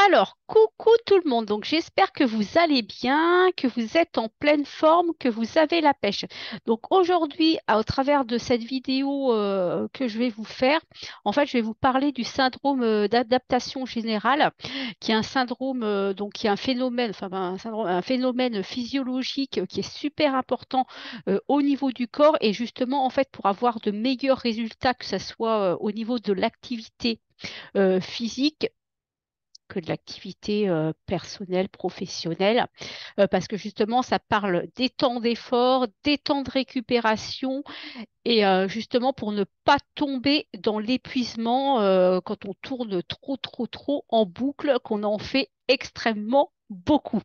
Alors, coucou tout le monde. Donc, j'espère que vous allez bien, que vous êtes en pleine forme, que vous avez la pêche. Donc, aujourd'hui, au travers de cette vidéo que je vais vous faire, en fait, je vais vous parler du syndrome d'adaptation générale, qui est un syndrome, donc qui est un phénomène, enfin un phénomène physiologique qui est super important au niveau du corps et justement, en fait, pour avoir de meilleurs résultats, que ce soit au niveau de l'activité physique que de l'activité personnelle, professionnelle, parce que justement, ça parle des temps d'effort, des temps de récupération, et justement pour ne pas tomber dans l'épuisement quand on tourne trop en boucle, qu'on en fait extrêmement beaucoup.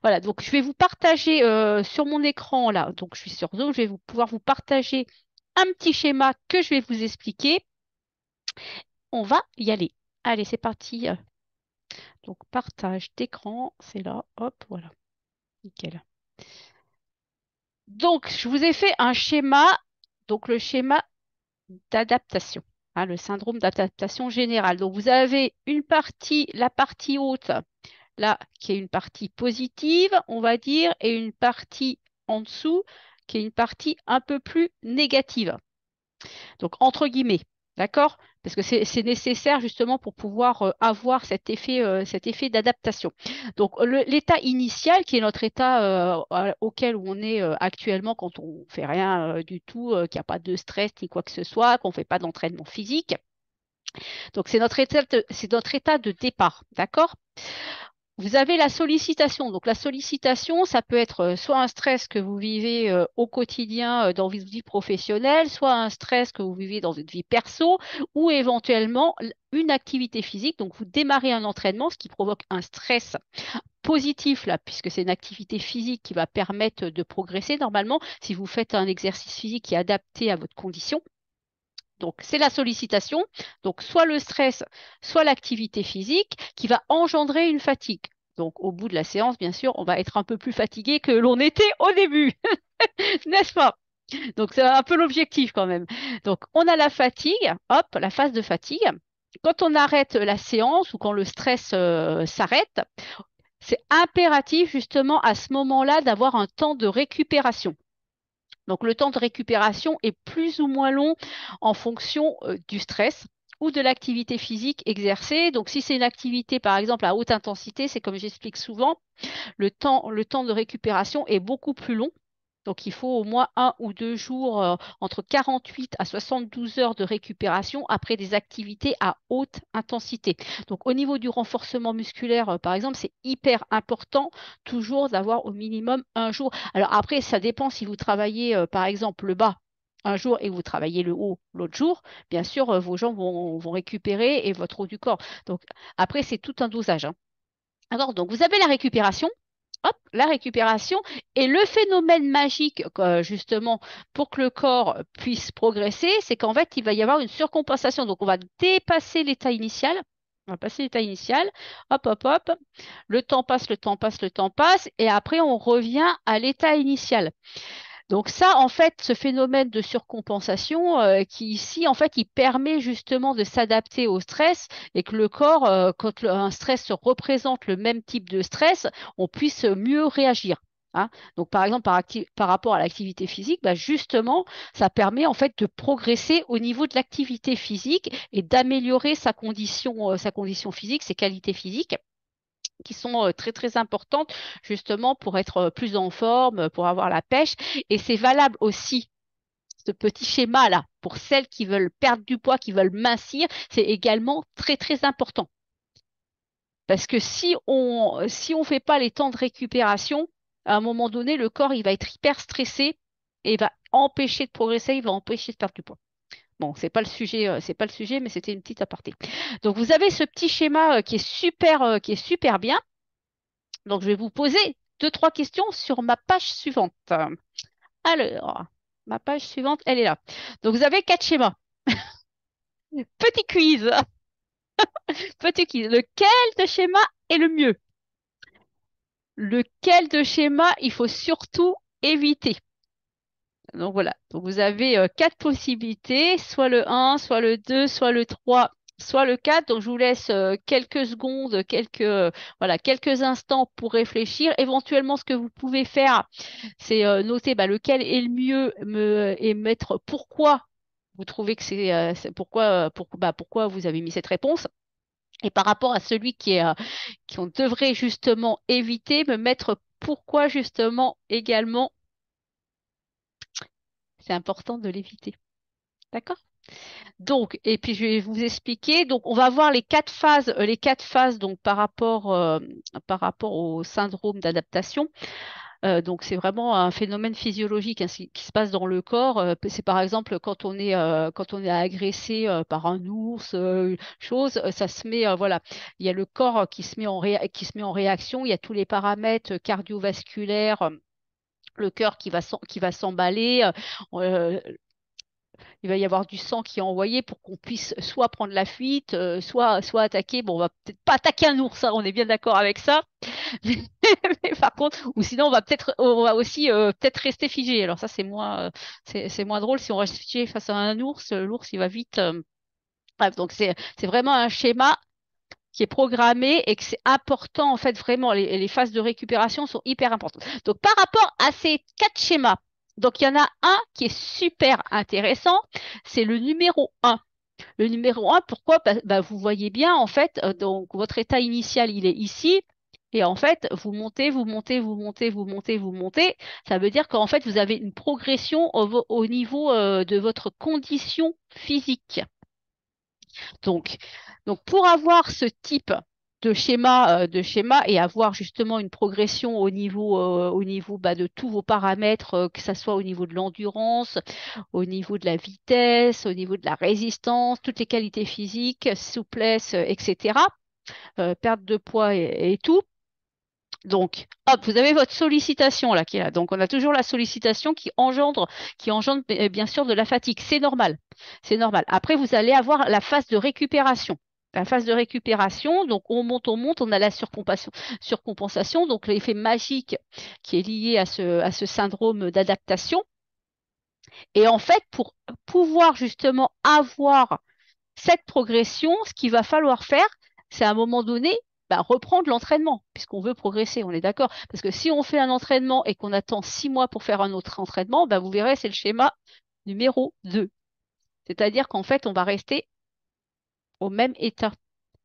Voilà, donc je vais vous partager sur mon écran là, donc je suis sur Zoom, je vais pouvoir vous partager un petit schéma que je vais vous expliquer. On va y aller. Allez, c'est parti. Donc, partage d'écran, c'est là, hop, voilà, nickel. Donc, je vous ai fait un schéma, donc le schéma d'adaptation, hein, le syndrome d'adaptation générale. Donc, vous avez une partie, la partie haute, là, qui est une partie positive, on va dire, et une partie en dessous, qui est une partie un peu plus négative. Donc, entre guillemets, d'accord? Parce que c'est nécessaire justement pour pouvoir avoir cet effet d'adaptation. Donc, l'état initial, qui est notre état auquel on est actuellement quand on fait rien du tout, qu'il n'y a pas de stress ni quoi que ce soit, qu'on ne fait pas d'entraînement physique. Donc, c'est notre état de départ, d'accord? Vous avez la sollicitation. Donc, la sollicitation, ça peut être soit un stress que vous vivez au quotidien dans votre vie professionnelle, soit un stress que vous vivez dans votre vie perso, ou éventuellement une activité physique. Donc, vous démarrez un entraînement, ce qui provoque un stress positif, là, puisque c'est une activité physique qui va permettre de progresser normalement si vous faites un exercice physique qui est adapté à votre condition. Donc, c'est la sollicitation, donc soit le stress, soit l'activité physique qui va engendrer une fatigue. Donc, au bout de la séance, bien sûr, on va être un peu plus fatigué que l'on était au début, n'est-ce pas? Donc, c'est un peu l'objectif quand même. Donc, on a la fatigue, hop, la phase de fatigue. Quand on arrête la séance ou quand le stress s'arrête, c'est impératif justement à ce moment-là d'avoir un temps de récupération. Donc, le temps de récupération est plus ou moins long en fonction du stress ou de l'activité physique exercée. Donc, si c'est une activité, par exemple, à haute intensité, c'est comme j'explique souvent, le temps de récupération est beaucoup plus long. Donc, il faut au moins 1 ou 2 jours, entre 48 à 72 heures de récupération après des activités à haute intensité. Donc, au niveau du renforcement musculaire, par exemple, c'est hyper important toujours d'avoir au minimum un jour. Alors, après, ça dépend si vous travaillez, par exemple, le bas un jour et vous travaillez le haut l'autre jour. Bien sûr, vos jambes vont récupérer et votre haut du corps. Donc, après, c'est tout un dosage, hein. Alors, donc, vous avez la récupération. Hop, la récupération et le phénomène magique, justement, pour que le corps puisse progresser, c'est qu'en fait, il va y avoir une surcompensation. Donc, on va dépasser l'état initial. On va passer l'état initial. Hop, hop, hop. Le temps passe, le temps passe, le temps passe. Et après, on revient à l'état initial. Donc ça, en fait, ce phénomène de surcompensation, qui ici, en fait, il permet justement de s'adapter au stress et que le corps, quand un stress représente le même type de stress, on puisse mieux réagir, hein. Donc, par exemple, par rapport à l'activité physique, bah, justement, ça permet en fait de progresser au niveau de l'activité physique et d'améliorer sa condition physique, ses qualités physiques qui sont très importantes justement pour être plus en forme, pour avoir la pêche. Et c'est valable aussi, ce petit schéma-là, pour celles qui veulent perdre du poids, qui veulent mincir, c'est également très important. Parce que si on fait pas les temps de récupération, à un moment donné, le corps, il va être hyper stressé et il va empêcher de progresser, il va empêcher de perdre du poids. Bon, c'est pas le sujet, mais c'était une petite aparté. Donc, vous avez ce petit schéma qui est super bien. Donc, je vais vous poser deux, trois questions sur ma page suivante. Alors, ma page suivante, elle est là. Donc, vous avez quatre schémas. Petit quiz. Petit quiz. Lequel de schéma est le mieux? Lequel de schéma il faut surtout éviter? Donc, voilà. Donc, vous avez quatre possibilités, soit le 1, soit le 2, soit le 3 soit le 4. Donc, je vous laisse quelques secondes, voilà, quelques instants pour réfléchir. Éventuellement, ce que vous pouvez faire, c'est noter bah, lequel est le mieux et mettre pourquoi vous trouvez que pourquoi vous avez mis cette réponse. Et par rapport à celui qu'on devrait justement éviter, me mettre pourquoi justement également c'est important de l'éviter. D'accord? Donc, et puis je vais vous expliquer. Donc, on va voir les quatre phases donc par rapport au syndrome d'adaptation. Donc, c'est vraiment un phénomène physiologique hein, qui se passe dans le corps. C'est par exemple quand on est agressé par un ours, ça se met, voilà, il y a le corps qui se met en réaction. Il y a tous les paramètres cardiovasculaires. Le cœur qui va s'emballer, euh, il va y avoir du sang qui est envoyé pour qu'on puisse soit prendre la fuite, soit attaquer. Bon, on va peut-être pas attaquer un ours, hein, on est bien d'accord avec ça. Mais par contre, ou sinon on va aussi peut-être rester figé. Alors ça, c'est moins drôle si on reste figé face à un ours. L'ours, il va vite. Bref, donc c'est vraiment un schéma qui est programmé et que c'est important en fait vraiment. Les phases de récupération sont hyper importantes. Donc par rapport à ces quatre schémas, donc il y en a un qui est super intéressant, c'est le numéro un. Le numéro un, pourquoi? Vous voyez bien, en fait, donc votre état initial, il est ici. Et en fait, vous montez, vous montez, vous montez, vous montez, vous montez. Ça veut dire qu'en fait, vous avez une progression au niveau de votre condition physique. Donc, donc pour avoir ce type de schéma et avoir justement une progression au niveau de tous vos paramètres, que ce soit au niveau de l'endurance, au niveau de la vitesse, au niveau de la résistance, toutes les qualités physiques, souplesse, etc., perte de poids et tout. Donc, hop, vous avez votre sollicitation là qui est là. Donc, on a toujours la sollicitation qui engendre bien sûr de la fatigue. C'est normal. C'est normal. Après, vous allez avoir la phase de récupération. La phase de récupération, donc on monte, on a la surcompensation, donc l'effet magique qui est lié à ce syndrome d'adaptation. Et en fait, pour pouvoir justement avoir cette progression, ce qu'il va falloir faire, c'est à un moment donné, reprendre l'entraînement, puisqu'on veut progresser, on est d'accord. Parce que si on fait un entraînement et qu'on attend 6 mois pour faire un autre entraînement, vous verrez, c'est le schéma numéro 2. C'est-à-dire qu'en fait, on va rester au même état.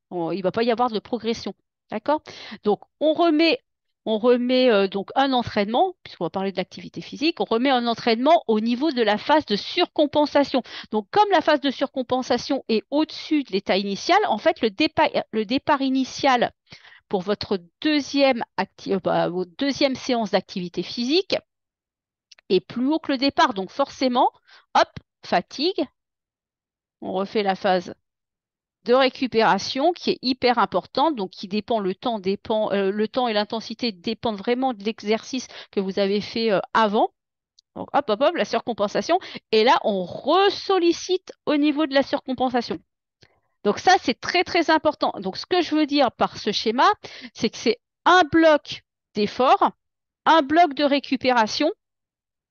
Il ne va pas y avoir de progression. D'accord? Donc, on remet donc un entraînement, puisqu'on va parler de l'activité physique, on remet un entraînement au niveau de la phase de surcompensation. Donc, comme la phase de surcompensation est au-dessus de l'état initial, en fait, le départ initial pour votre deuxième séance d'activité physique est plus haut que le départ. Donc, forcément, hop, fatigue, on refait la phase de récupération qui est hyper importante, donc qui dépend, le temps et l'intensité dépendent vraiment de l'exercice que vous avez fait avant. Donc hop, hop, hop, la surcompensation. Et là, on ressollicite au niveau de la surcompensation. Donc ça, c'est très, très important. Donc ce que je veux dire par ce schéma, c'est que c'est un bloc d'effort, un bloc de récupération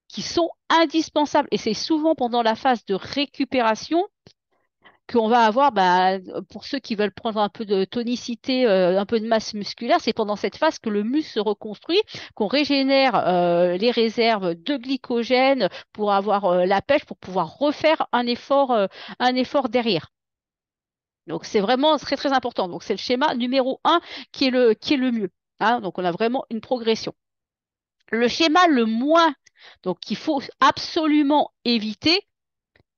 qui sont indispensables. Et c'est souvent pendant la phase de récupération qu'on va avoir, pour ceux qui veulent prendre un peu de tonicité, un peu de masse musculaire, c'est pendant cette phase que le muscle se reconstruit, qu'on régénère les réserves de glycogène pour avoir la pêche, pour pouvoir refaire un effort derrière. Donc c'est vraiment très très important. Donc c'est le schéma numéro un qui est le mieux, hein. Donc on a vraiment une progression. Le schéma le moins, donc qu'il faut absolument éviter,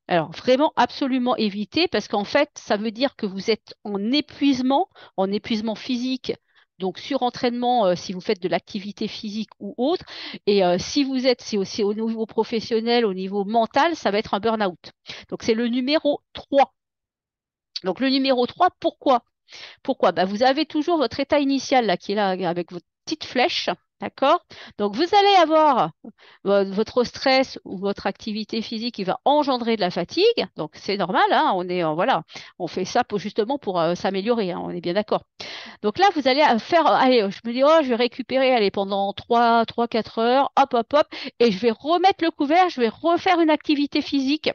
alors, vraiment, absolument éviter, parce qu'en fait, ça veut dire que vous êtes en épuisement physique, donc surentraînement si vous faites de l'activité physique ou autre. Et si aussi au niveau professionnel, au niveau mental, ça va être un burn-out. Donc, c'est le numéro 3. Donc, le numéro 3, pourquoi? Pourquoi? Vous avez toujours votre état initial là, qui est là avec votre petite flèche. D'accord? Donc, vous allez avoir votre stress ou votre activité physique qui va engendrer de la fatigue. Donc, c'est normal, hein, voilà, on fait ça justement pour s'améliorer, hein, on est bien d'accord. Donc là, vous allez faire, allez, je me dis, oh, je vais récupérer, allez, pendant 4 heures, hop, hop, hop, et je vais remettre le couvert, je vais refaire une activité physique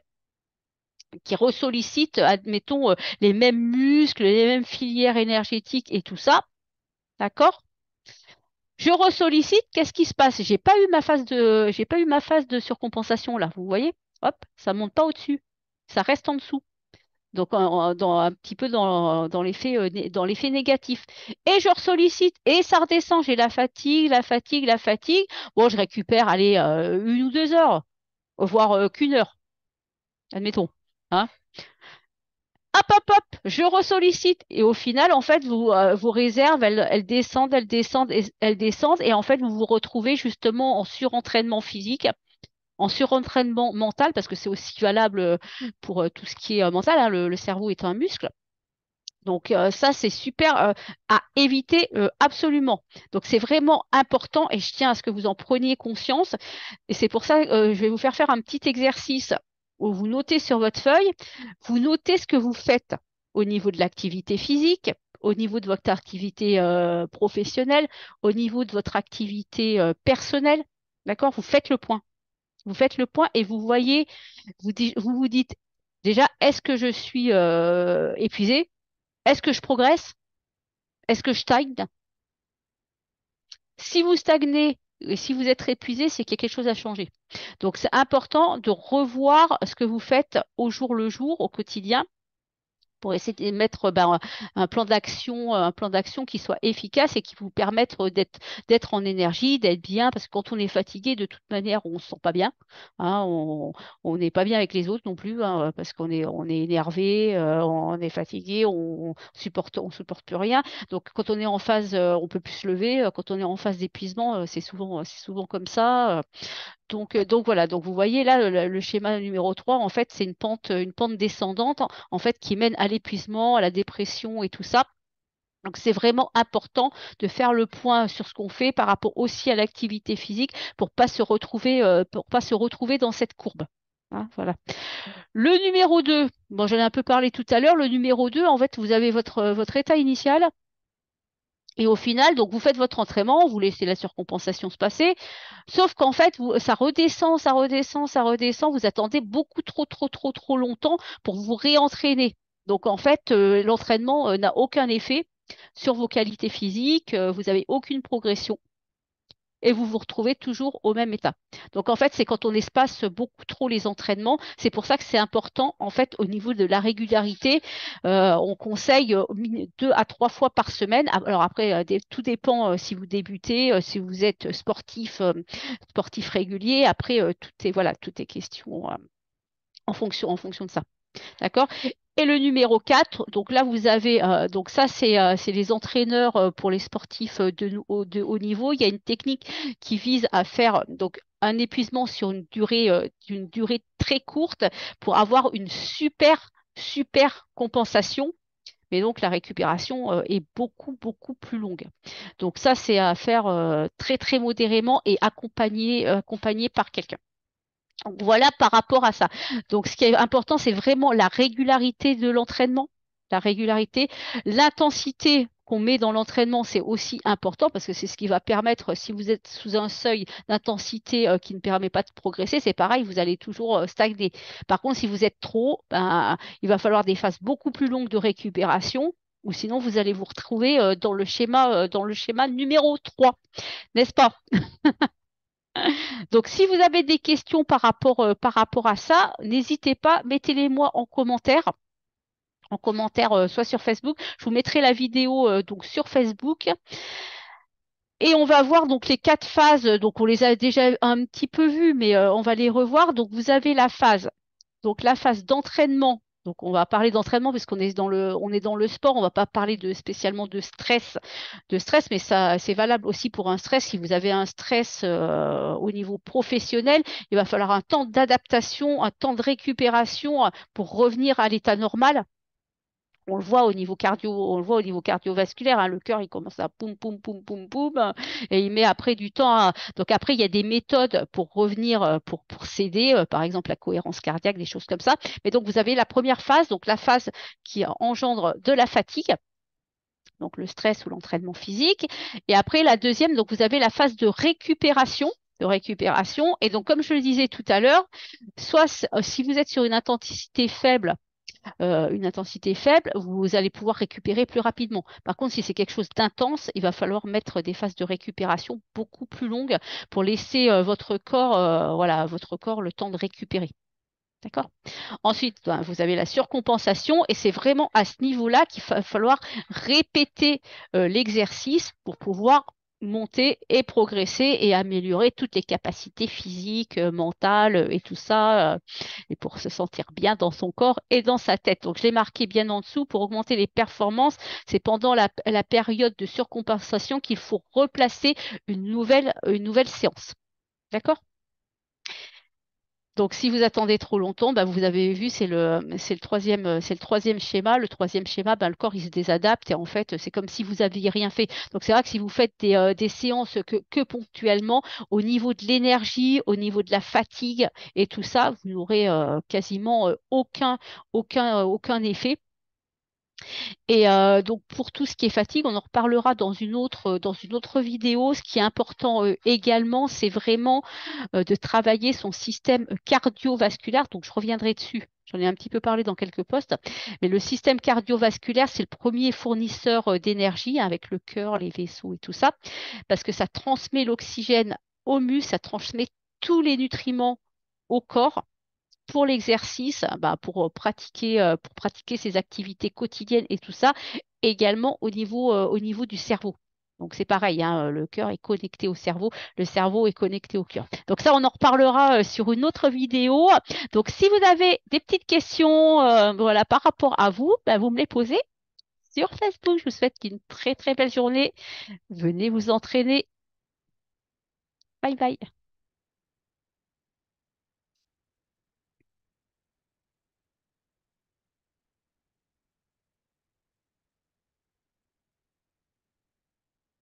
qui ressollicite, admettons, les mêmes muscles, les mêmes filières énergétiques et tout ça. D'accord? Je ressollicite, qu'est-ce qui se passe? J'ai pas eu ma phase de surcompensation là. Vous voyez? Hop, ça monte pas au-dessus. Ça reste en dessous. Donc, un petit peu dans l'effet négatif. Et je ressollicite et ça redescend. J'ai la fatigue, la fatigue, la fatigue. Bon, je récupère, allez, 1 ou 2 heures, voire qu'une heure, admettons. Hein. Hop, hop, hop, je ressollicite. Et au final, en fait, vos réserves, elles descendent, elles descendent, elles descendent. Et en fait, vous vous retrouvez justement en surentraînement physique, en surentraînement mental, parce que c'est aussi valable pour tout ce qui est mental, hein. Le cerveau est un muscle. Donc ça, c'est super à éviter absolument. Donc c'est vraiment important et je tiens à ce que vous en preniez conscience. Et c'est pour ça que je vais vous faire un petit exercice où vous notez sur votre feuille, vous notez ce que vous faites au niveau de l'activité physique, au niveau de votre activité professionnelle, au niveau de votre activité personnelle. D'accord? Vous faites le point. Vous faites le point et vous voyez, vous vous dites déjà, est-ce que je suis épuisé? Est-ce que je progresse? Est-ce que je stagne? Si vous stagnez et si vous êtes épuisé, c'est qu'il y a quelque chose à changer. Donc, c'est important de revoir ce que vous faites au jour le jour, au quotidien, pour essayer de mettre un plan d'action qui soit efficace et qui vous permette d'être en énergie, d'être bien, parce que quand on est fatigué, de toute manière, on ne se sent pas bien. Hein, on n'est pas bien avec les autres non plus, hein, parce qu'on est énervé, on est fatigué, on supporte plus rien. Donc quand on est en phase, on peut plus se lever. Quand on est en phase d'épuisement, c'est souvent comme ça. Donc voilà, donc vous voyez là le schéma numéro 3, en fait, c'est une pente descendante en fait qui mène à l'épuisement, à la dépression et tout ça. Donc c'est vraiment important de faire le point sur ce qu'on fait par rapport aussi à l'activité physique pour pas se retrouver dans cette courbe. Hein, voilà. Le numéro 2, bon, j'en ai un peu parlé tout à l'heure. Le numéro 2, en fait, vous avez votre état initial. Et au final, donc vous faites votre entraînement, vous laissez la surcompensation se passer, sauf qu'en fait, ça redescend, ça redescend, ça redescend, vous attendez beaucoup trop, trop, trop, trop longtemps pour vous réentraîner. Donc en fait, l'entraînement n'a aucun effet sur vos qualités physiques, vous n'avez aucune progression et vous vous retrouvez toujours au même état. Donc en fait, c'est quand on espace beaucoup trop les entraînements. C'est pour ça que c'est important, en fait, au niveau de la régularité. On conseille 2 à 3 fois par semaine. Alors après, tout dépend si vous débutez, si vous êtes sportif régulier. Après, tout est question en fonction de ça. D'accord? Et le numéro 4, donc là, vous avez, donc ça, c'est les entraîneurs pour les sportifs de haut niveau. Il y a une technique qui vise à faire donc un épuisement sur une durée très courte pour avoir une super, super compensation. Mais donc, la récupération est beaucoup, beaucoup plus longue. Donc, ça, c'est à faire très, très modérément et accompagné par quelqu'un. Donc, voilà par rapport à ça. Donc, ce qui est important, c'est vraiment la régularité de l'entraînement, la régularité, l'intensité qu'on met dans l'entraînement, c'est aussi important parce que c'est ce qui va permettre, si vous êtes sous un seuil d'intensité qui ne permet pas de progresser, c'est pareil, vous allez toujours stagner. Par contre, si vous êtes trop, ben, il va falloir des phases beaucoup plus longues de récupération ou sinon vous allez vous retrouver dans le schéma numéro 3, n'est-ce pas? Donc, si vous avez des questions par rapport à ça, n'hésitez pas, mettez-les moi en commentaire, soit sur Facebook. Je vous mettrai la vidéo donc sur Facebook. Et on va voir donc les 4 phases. Donc, on les a déjà un petit peu vues, mais on va les revoir. Donc, vous avez la phase d'entraînement. Donc, on va parler d'entraînement parce qu'on est dans le sport. On ne va pas parler spécialement de stress, mais ça, c'est valable aussi pour un stress. Si vous avez un stress au niveau professionnel, il va falloir un temps d'adaptation, un temps de récupération pour revenir à l'état normal. On le voit au niveau cardio, on le voit au niveau cardiovasculaire, hein, le cœur, il commence à poum, poum, poum, poum, poum, et il met après du temps Donc après, il y a des méthodes pour revenir, pour s'aider, par exemple la cohérence cardiaque, des choses comme ça. Mais donc, vous avez la première phase, donc la phase qui engendre de la fatigue, donc le stress ou l'entraînement physique. Et après, la deuxième, donc vous avez la phase de récupération. de récupération. Et donc, comme je le disais tout à l'heure, soit si vous êtes sur une intensité faible, vous allez pouvoir récupérer plus rapidement. Par contre, si c'est quelque chose d'intense, il va falloir mettre des phases de récupération beaucoup plus longues pour laisser voilà, votre corps le temps de récupérer. D'accord? Ensuite, ben, vous avez la surcompensation et c'est vraiment à ce niveau-là qu'il va falloir répéter l'exercice pour pouvoir monter et progresser et améliorer toutes les capacités physiques, mentales et tout ça, et pour se sentir bien dans son corps et dans sa tête. Donc, je l'ai marqué bien en dessous pour augmenter les performances. C'est pendant la période de surcompensation qu'il faut replacer une nouvelle séance. D'accord? Donc, si vous attendez trop longtemps, bah, vous avez vu, c'est le troisième schéma. Le troisième schéma, bah, le corps, il se désadapte et en fait, c'est comme si vous n'aviez rien fait. Donc, c'est vrai que si vous faites des séances que ponctuellement, au niveau de l'énergie, au niveau de la fatigue et tout ça, vous n'aurez quasiment aucun effet. Et donc pour tout ce qui est fatigue, on en reparlera dans une autre vidéo. Ce qui est important également, c'est vraiment de travailler son système cardiovasculaire. Donc je reviendrai dessus. J'en ai un petit peu parlé dans quelques posts. Mais le système cardiovasculaire, c'est le premier fournisseur d'énergie, hein, avec le cœur, les vaisseaux et tout ça, parce que ça transmet l'oxygène au muscle, ça transmet tous les nutriments au corps pour l'exercice, bah, pour pratiquer ses activités quotidiennes et tout ça, également au niveau du cerveau. Donc c'est pareil, hein, le cœur est connecté au cerveau, le cerveau est connecté au cœur. Donc ça, on en reparlera sur une autre vidéo. Donc si vous avez des petites questions voilà, par rapport à vous, bah, vous me les posez sur Facebook. Je vous souhaite une très très belle journée. Venez vous entraîner. Bye bye.